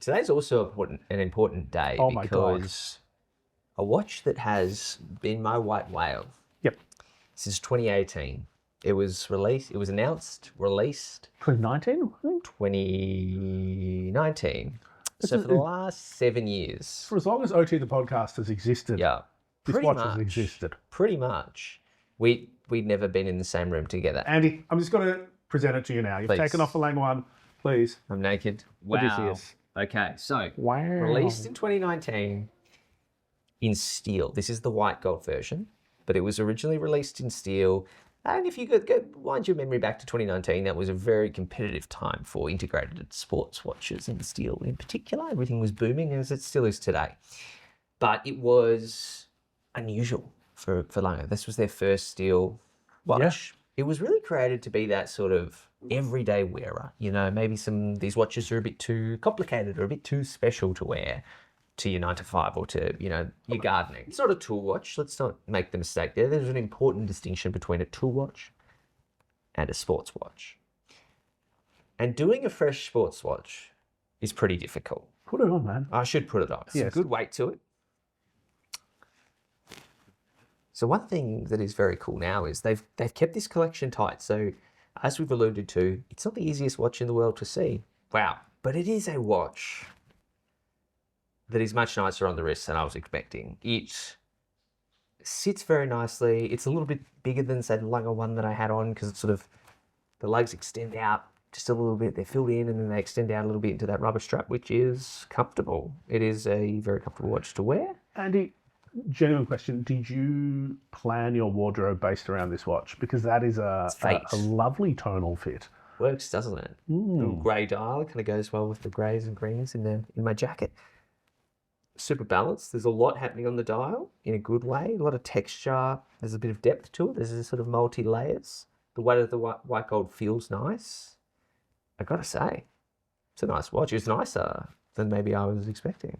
Today's also an important day because a watch that has been my white whale since 2018. It was released. It was released 2019, I think. 2019. So for the last 7 years. For as long as OT the podcast has existed, this watch has existed. Pretty much. We'd never been in the same room together. Andy, I'm just going to present it to you now. You've taken off the Lange one, please. I'm naked. Wow. Odysseus. Okay, so released in 2019 in steel. This is the white gold version, but it was originally released in steel. And if you could wind your memory back to 2019, that was a very competitive time for integrated sports watches and steel in particular. Everything was booming, as it still is today. But it was unusual for Lange. This was their first steel watch. Yeah. It was really created to be that sort of everyday wearer. You know, maybe these watches are a bit too complicated or a bit too special to wear to your 9 to 5 or to, your gardening. It's not a tool watch. Let's not make the mistake there. There's an important distinction between a tool watch and a sports watch. And doing a fresh sports watch is pretty difficult. Put it on, man. I should put it on. It's a good weight to it. So one thing that is very cool now is they've kept this collection tight. So as we've alluded to, it's not the easiest watch in the world to see. Wow. But it is a watch that is much nicer on the wrist than I was expecting. It sits very nicely. It's a little bit bigger than, say, the Lange one that I had on because it's sort of, the legs extend out just a little bit. They're filled in and then they extend out a little bit into that rubber strap, which is comfortable. It is a very comfortable watch to wear. Andy, genuine question. Did you plan your wardrobe based around this watch? Because that is a lovely tonal fit. Works, doesn't it? Little grey dial kind of goes well with the greys and greens in my jacket. Super balanced. There's a lot happening on the dial in a good way. A lot of texture. There's a bit of depth to it. There's a sort of multi-layers. The weight of the white gold feels nice. I gotta say, it's a nice watch. It's nicer than maybe I was expecting.